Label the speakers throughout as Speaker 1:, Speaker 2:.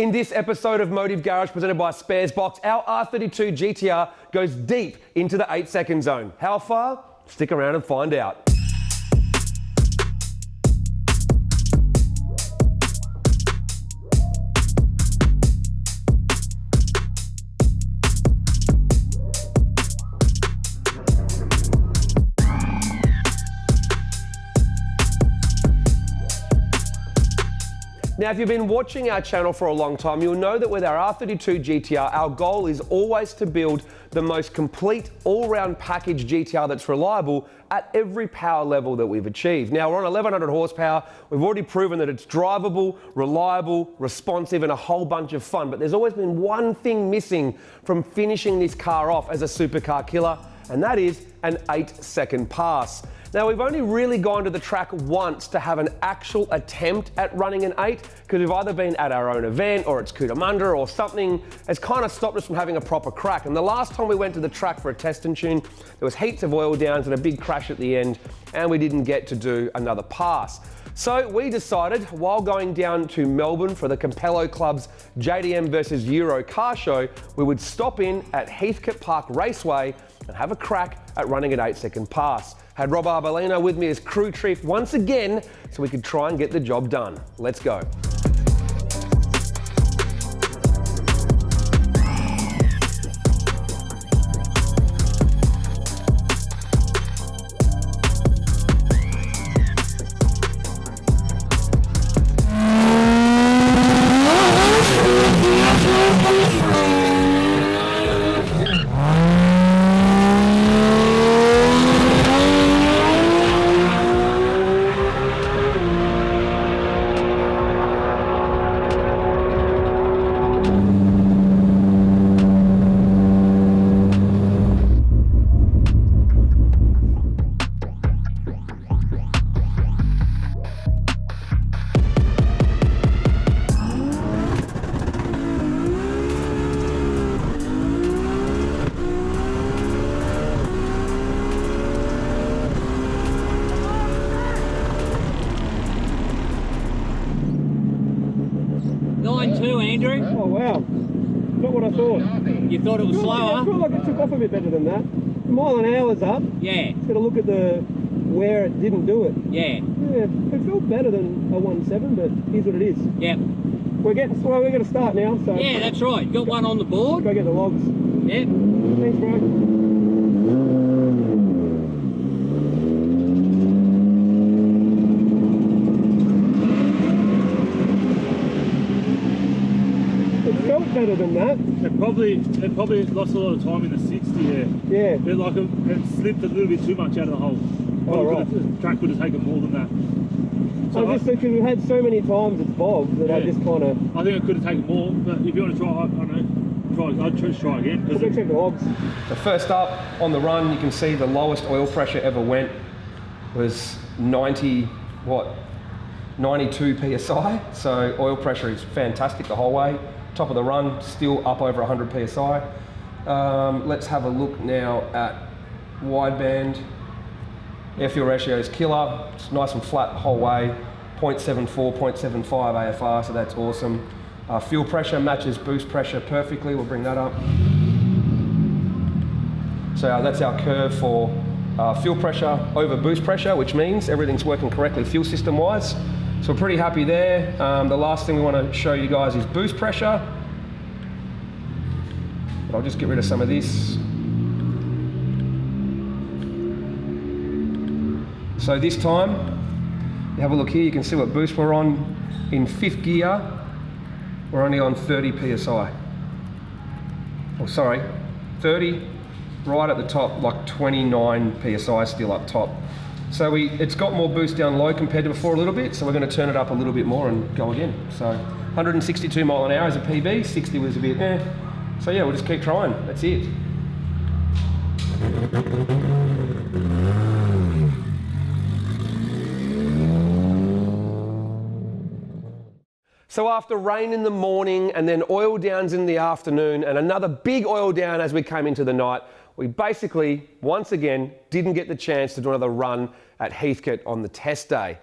Speaker 1: In this episode of Motive Garage presented by Sparesbox, our R32 GTR goes deep into the 8-second zone. How far? Stick around and find out. Now, if you've been watching our channel for a long time, you'll know that with our R32 GTR, our goal is always to build the most complete all-round package GTR that's reliable at every power level that we've achieved. Now, we're on 1100 horsepower. We've already proven that it's drivable, reliable, responsive, and a whole bunch of fun. But there's always been one thing missing from finishing this car off as a supercar killer, and that is an 8-second pass. Now, we've only really gone to the track once to have an actual attempt at running an 8, because we've either been at our own event or it's Cootamundra or something has kind of stopped us from having a proper crack. And the last time we went to the track for a test and tune, there was heaps of oil downs and a big crash at the end, and we didn't get to do another pass. So we decided, while going down to Melbourne for the Capello Club's JDM versus Euro car show, we would stop in at Heathcote Park Raceway and have a crack at running an 8-second pass. Had Rob Arbolino with me as crew chief once again, so we could try and get the job done. Let's go.
Speaker 2: Andrew?
Speaker 1: Oh wow, not what I thought.
Speaker 2: You thought it was slower?
Speaker 1: I feel like it took off a bit better than that. The mile an hour's up.
Speaker 2: Yeah.
Speaker 1: Just got to look at where it didn't do it.
Speaker 2: Yeah.
Speaker 1: Yeah, it felt better than a 1.7, but here's what it is.
Speaker 2: Yep.
Speaker 1: We're going to start now, so.
Speaker 2: Yeah, that's right. Got one on the board.
Speaker 1: Go get the logs.
Speaker 2: Yep.
Speaker 1: Thanks, bro. Better than that.
Speaker 3: It probably lost a lot of time in the 60 there.
Speaker 1: Yeah.
Speaker 3: It slipped a little bit too much out of the hole.
Speaker 1: Oh, right.
Speaker 3: The track would have taken more than that.
Speaker 1: So just because we've had so many times it's bogged that
Speaker 3: yeah.
Speaker 1: I just kind of...
Speaker 3: I think it could have taken more, but if you want to try, I don't know, I'd try again.
Speaker 1: Let's go check the logs.
Speaker 4: So first up on the run, you can see the lowest oil pressure ever went was 92 PSI. So oil pressure is fantastic the whole way. Top of the run, still up over 100 PSI. Let's have a look now at wideband. Air fuel ratio is killer. It's nice and flat the whole way. 0.74, 0.75 AFR, so that's awesome. Fuel pressure matches boost pressure perfectly. We'll bring that up. So that's our curve for fuel pressure over boost pressure, which means everything's working correctly fuel system wise. So we're pretty happy there. The last thing we want to show you guys is boost pressure. But I'll just get rid of some of this. So this time, you have a look here, you can see what boost we're on. In 5th gear, we're only on 30 PSI. Oh, sorry, 30, right at the top, like 29 PSI still up top. So it's got more boost down low compared to before a little bit, so we're going to turn it up a little bit more and go again. So 162 mile an hour is a PB, 60 was a bit So yeah, we'll just keep trying, that's it. So after rain in the morning and then oil downs in the afternoon and another big oil down as we came into the night, we basically, once again, didn't get the chance to do another run at Heathcote on the test day.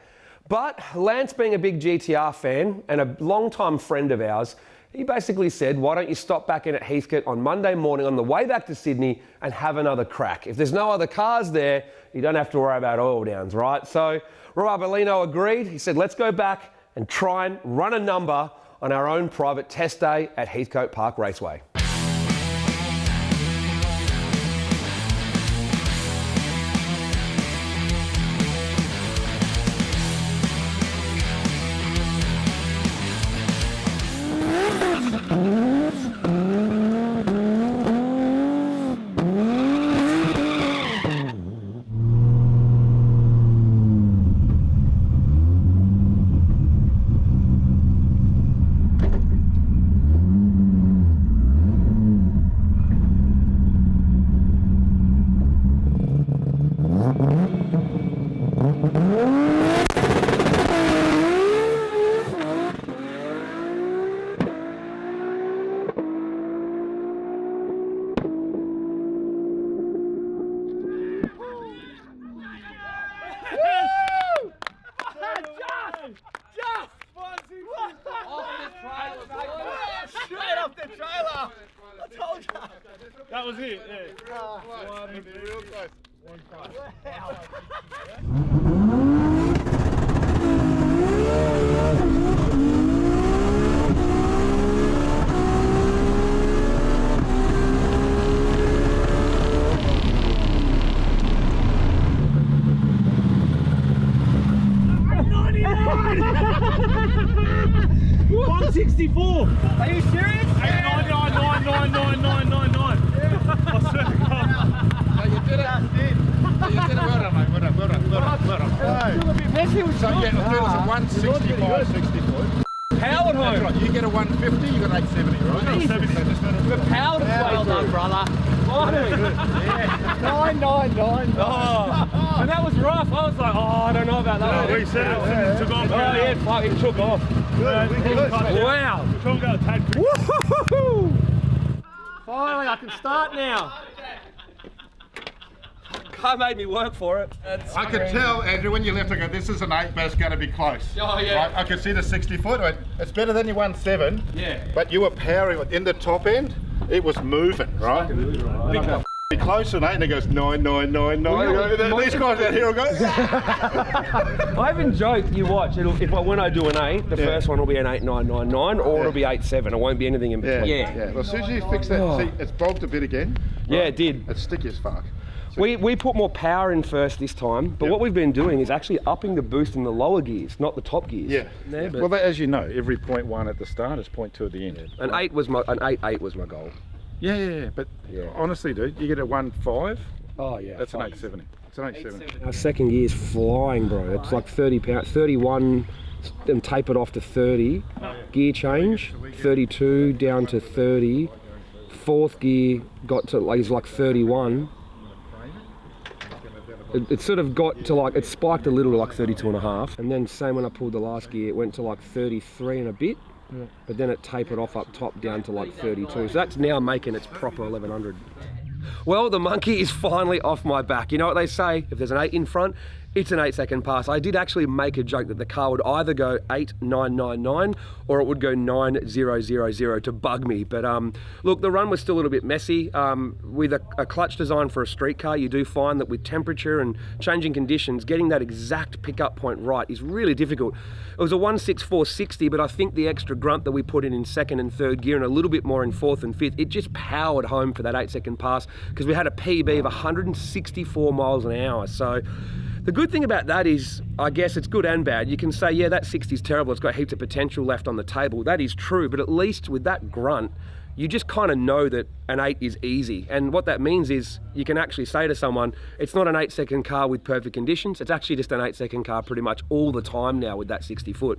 Speaker 4: But Lance, being a big GTR fan and a long-time friend of ours,
Speaker 1: He basically said, why don't you stop back in at Heathcote on Monday morning on the way back to Sydney and have another crack? If there's no other cars there, you don't have to worry about oil downs, right? So Robalino agreed. He said, let's go back and try and run a number on our own private test day at Heathcote Park Raceway.
Speaker 3: That was it, yeah.
Speaker 5: Real close.
Speaker 3: $164.
Speaker 2: Are you serious?
Speaker 3: 9999999. I swear to God.
Speaker 5: So you did it. You did it. Well done, mate. Well done.
Speaker 2: Still a bit messy with
Speaker 5: So yeah, do it as a 165, 60
Speaker 2: powered
Speaker 5: That's
Speaker 2: home.
Speaker 5: right. You get a 150, you got 870, right?
Speaker 2: The powered well done, brother. Finally. 999. Oh. And that was rough. I was like, oh, I don't know about that.
Speaker 3: We said it took off.
Speaker 2: Oh yeah, fuck, it took off. Wow.
Speaker 3: We're trying to go a tad quick.
Speaker 2: Woohoo! Finally, I can start now. Car made me work for it.
Speaker 5: I could tell, Andrew, when you left, I go, this is an 8, but it's going to be close.
Speaker 2: Oh, yeah.
Speaker 5: Right? I could see the 60 foot. I went, it's better than your 17.
Speaker 2: Yeah.
Speaker 5: But you were powering it. In the top end, it was moving, right?
Speaker 2: Big time.
Speaker 5: Be close to an 8, and it goes 99999. These guys out here will go.
Speaker 1: I even joked, you watch, when I do an 8, the first one will be an 8999 or it'll be 87. It won't be anything in between.
Speaker 5: Yeah. Well, as soon as you fix that, see, it's bogged a bit again.
Speaker 1: Yeah, it did.
Speaker 5: It's sticky as fuck. So
Speaker 1: We put more power in first this time, but what we've been doing is actually upping the boost in the lower gears, not the top gears.
Speaker 5: Yeah.
Speaker 1: But
Speaker 6: Well, as you know, every 0.1 at the start is 0.2 at the end.
Speaker 1: an 8.8 was my goal.
Speaker 6: Yeah. But honestly, dude, you get a 1.5,
Speaker 1: Oh yeah.
Speaker 6: that's an 870. It's an 870.
Speaker 1: Our second gear's flying, bro. It's like 30 pounds, 31, and tapered off to 30. Gear change, 32 down to 30. Fourth gear got to like 31. It sort of got to it spiked a little to like 32 and a half. And then same when I pulled the last gear, it went to like 33 and a bit. But then it tapered off up top down to like 32. So that's now making its proper 1100. Well, the monkey is finally off my back. You know what they say? If there's an 8 in front, it's an 8-second pass. I did actually make a joke that the car would either go 8999 or it would go 9000 to bug me. But look, the run was still a little bit messy. With a clutch design for a street car, you do find that with temperature and changing conditions, getting that exact pickup point right is really difficult. It was a 16460, but I think the extra grunt that we put in second and third gear and a little bit more in fourth and fifth, it just powered home for that 8-second pass because we had a PB of 164 miles an hour. So the good thing about that is, I guess it's good and bad. You can say, yeah, that 60 is terrible. It's got heaps of potential left on the table. That is true, but at least with that grunt, you just kind of know that an 8 is easy. And what that means is you can actually say to someone, it's not an 8-second car with perfect conditions. It's actually just an 8-second car pretty much all the time now with that 60 foot.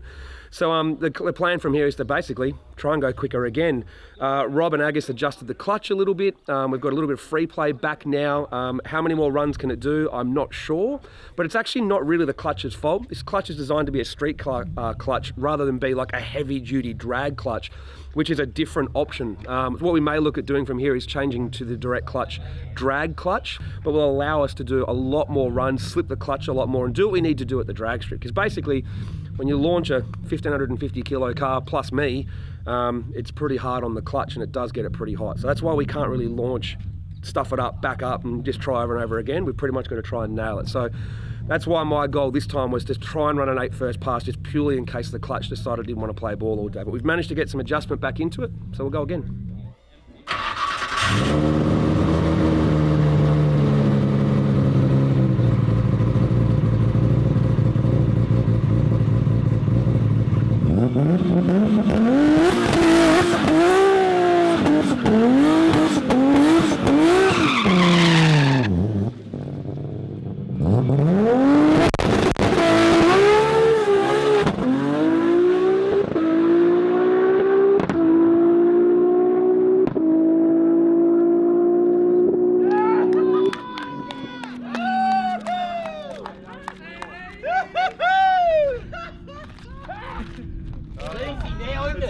Speaker 1: So the plan from here is to basically try and go quicker again. Rob and Agus adjusted the clutch a little bit. We've got a little bit of free play back now. How many more runs can it do? I'm not sure, but it's actually not really the clutch's fault. This clutch is designed to be a street clutch rather than be like a heavy duty drag clutch, which is a different option. What we may look at doing from here is changing to the direct clutch drag clutch, but will allow us to do a lot more runs, slip the clutch a lot more and do what we need to do at the drag strip. Because basically,
Speaker 4: when you launch a 1550 kilo car plus me, it's pretty hard on the clutch and it does get it pretty hot. So that's why we can't really launch, stuff it up, back up and just try over and over again. We've pretty much got to try and nail it. So that's why my goal this time was to try and run an 8 first pass, just purely in case the clutch decided it didn't want to play ball all day. But we've managed to get some adjustment back into it, so we'll go again.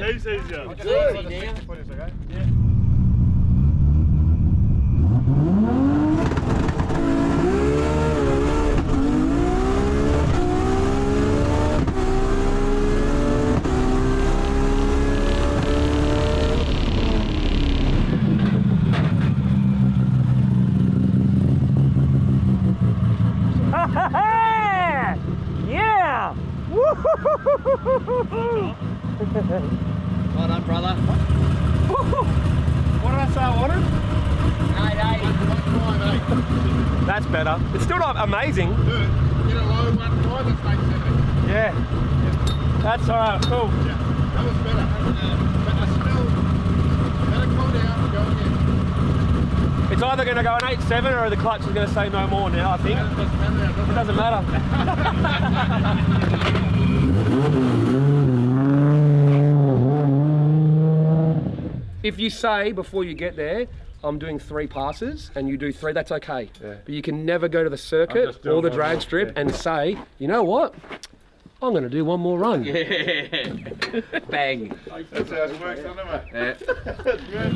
Speaker 3: It's easier.
Speaker 2: Yeah!
Speaker 7: Well done, brother.
Speaker 2: What did I say I wanted?
Speaker 7: 880.
Speaker 4: That's better. It's still not amazing.
Speaker 5: Get a low 1.5, let's make 70.
Speaker 2: Yeah. That's all right. Cool.
Speaker 5: Yeah, that was better. But I still, let it cool down and go again.
Speaker 4: It's either going to go an 8.7 or the clutch is going to say no more now, I think.
Speaker 5: It doesn't matter,
Speaker 4: It doesn't matter. If you say before you get there, I'm doing 3 passes and you do 3, that's okay.
Speaker 5: Yeah.
Speaker 4: But you can never go to the
Speaker 5: I'm
Speaker 4: circuit
Speaker 5: just doing
Speaker 4: or the
Speaker 5: one
Speaker 4: drag
Speaker 5: more,
Speaker 4: strip
Speaker 5: yeah.
Speaker 4: and say, you know what? I'm going to do one more run.
Speaker 7: Yeah. Bang.
Speaker 5: That's how it works, isn't it?
Speaker 7: Yeah.
Speaker 5: That's good.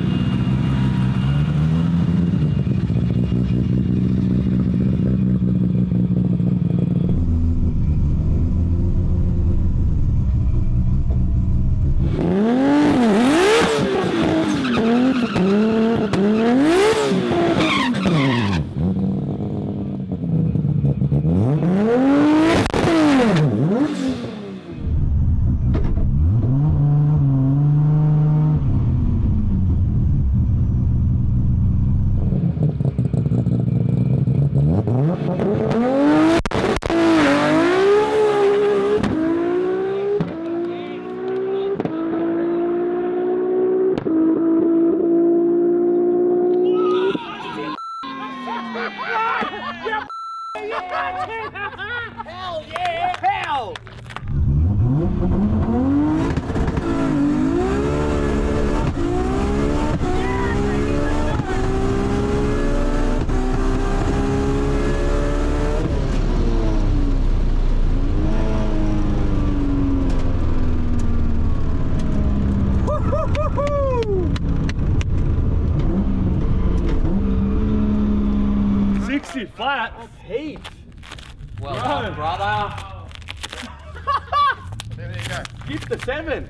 Speaker 7: Hell yeah! Hell!
Speaker 3: Flat.
Speaker 2: Heat.
Speaker 7: Well done, brother.
Speaker 5: There you go.
Speaker 2: Gift the 7.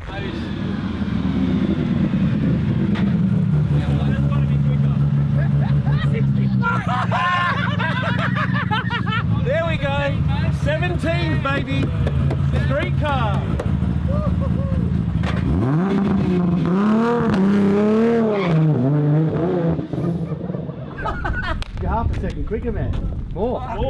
Speaker 4: There we go. 17, baby. Street car.
Speaker 2: You're half a second quicker, man. More. You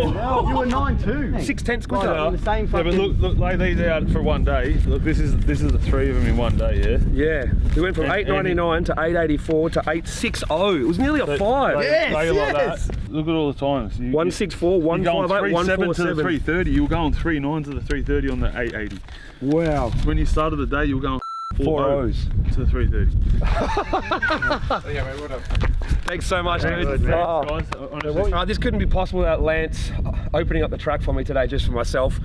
Speaker 2: were 9.2.
Speaker 4: 6/10 quicker.
Speaker 2: Right, the same
Speaker 3: Yeah,
Speaker 2: fucking...
Speaker 3: but look, lay these out for one day. Look, this is the 3 of them in one day, yeah.
Speaker 4: Yeah, we went from
Speaker 3: And-
Speaker 4: 899 to 884 to 860. It was nearly a 5.
Speaker 3: Lay it like that. Look at all the times.
Speaker 4: 164,
Speaker 3: You're going
Speaker 4: 158,
Speaker 3: 3.7 to the
Speaker 4: 147.
Speaker 3: 330. You were going 3.9 to the 330 on the 880.
Speaker 4: Wow.
Speaker 3: When you started the day, you were going
Speaker 4: 4 O's.
Speaker 3: to the 330.
Speaker 5: Yeah, mate, what up?
Speaker 4: Thanks so much, dude.
Speaker 3: Thanks,
Speaker 4: Oh.
Speaker 3: guys. Honestly.
Speaker 4: This couldn't be possible without Lance opening up the track for me today just for myself.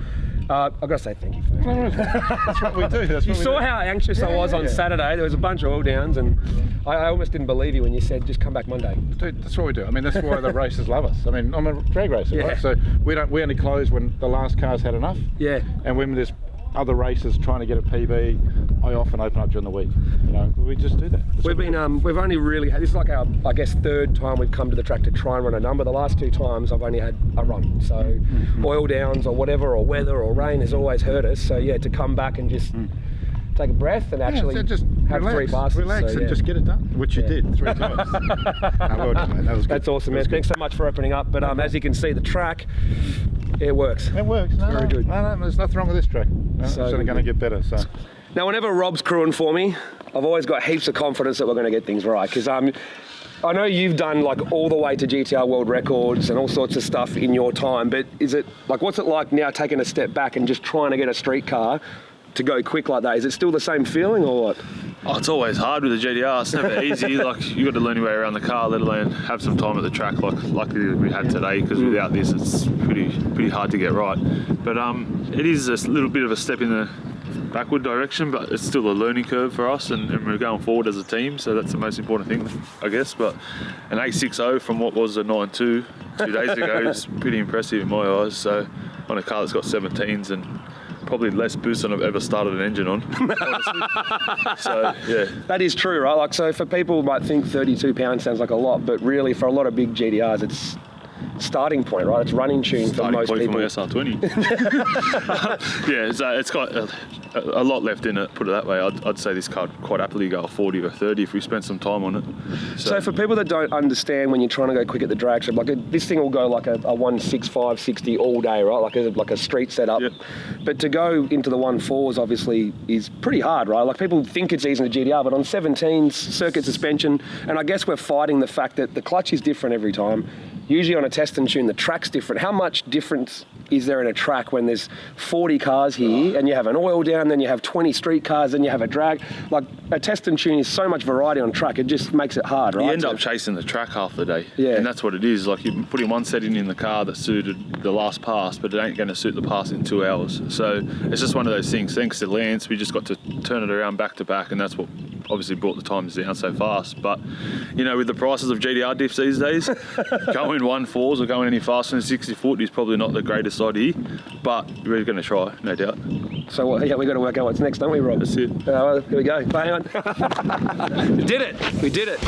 Speaker 4: I've got to say thank you.
Speaker 5: That's what we do. That's
Speaker 4: You
Speaker 5: what we
Speaker 4: saw
Speaker 5: do.
Speaker 4: how anxious I was on Saturday. There was a bunch of oil downs and I almost didn't believe you when you said just come back Monday.
Speaker 5: Dude, that's what we do. I mean, that's why the racers love us. I mean, I'm a drag racer,
Speaker 4: Yeah.
Speaker 5: right? So we only close when the last car's had enough,
Speaker 4: Yeah.
Speaker 5: and when there's
Speaker 6: other races trying to get a PB, I often open up during the week. You know, we just do that. That's
Speaker 4: We've
Speaker 6: what we
Speaker 4: been, we've only really had, this is like our, I guess, third time we've come to the track to try and run a number. The last 2 times I've only had a run. So oil downs or whatever, or weather or rain has always hurt us. So yeah, to come back and just take a breath and actually
Speaker 6: so just
Speaker 4: have
Speaker 6: relax,
Speaker 4: 3 passes.
Speaker 6: relax
Speaker 4: so,
Speaker 6: and just get it done, which you did 3 times. Well done, mate. That was good.
Speaker 4: That's awesome, man. Thanks so much for opening up. But as you can see, the track, it works.
Speaker 6: It works. No,
Speaker 4: Very good.
Speaker 6: No, there's nothing wrong with this track. No,
Speaker 4: So
Speaker 6: it's only going to get better. So.
Speaker 4: Now, whenever Rob's crewing for me, I've always got heaps of confidence that we're going to get things right. Because I know you've done like all the way to GTR world records and all sorts of stuff in your time. But is it like, what's it like now taking a step back and just trying to get a street car to go quick like that? Is it still the same feeling or what?
Speaker 3: Oh, it's always hard with the GTR. It's never easy. Like, you got to learn your way around the car, let alone have some time at the track. Like, luckily we had today, because without this, it's pretty hard to get right. But it is a little bit of a step in the backward direction, but it's still a learning curve for us, and we're going forward as a team. So that's the most important thing, I guess. But an 860 from what was a 9.2 2 days ago is pretty impressive in my eyes. So on a car that's got 17s and probably less boost than I've ever started an engine on, honestly. So, yeah.
Speaker 4: That is true, right? Like, so for people who might think 32 pounds sounds like a lot, but really for a lot of big GTRs, it's starting point, right? It's running tune for most people.
Speaker 3: Starting point for my SR20. Yeah, so it's got a lot left in it, put it that way. I'd say this car would quite happily go a 40 or 30 if we spent some time on it.
Speaker 4: So for people that don't understand, when you're trying to go quick at the drag strip, like this thing will go like a 165, 60 all day, right? Like a street setup.
Speaker 3: Yep.
Speaker 4: But to go into the 1.4s obviously is pretty hard, right? Like people think it's easy in the GTR, but on 17s, circuit suspension, and I guess we're fighting the fact that the clutch is different every time. Usually on a test and tune, the track's different. How much difference is there in a track when there's 40 cars here and you have an oil down, then you have 20 street cars, then you have a drag? Like a test and tune is so much variety on track, it just makes it hard, right?
Speaker 3: You end up chasing the track half the day.
Speaker 4: Yeah.
Speaker 3: And that's what it is. Like, you're putting one setting in the car that suited the last pass, but it ain't going to suit the pass in 2 hours. So it's just one of those things. Thanks to Lance, we just got to turn it around back to back, and that's what obviously brought the times down so fast. But, you know, with the prices of GTR diffs these days, going 1.4s or going any faster than 60-foot is probably not the greatest idea, but we're going to try, no doubt.
Speaker 4: So yeah, we've got to work out what's next, don't we, Rob?
Speaker 3: That's it.
Speaker 4: Well, here we go. Hang on. We did it. We did it.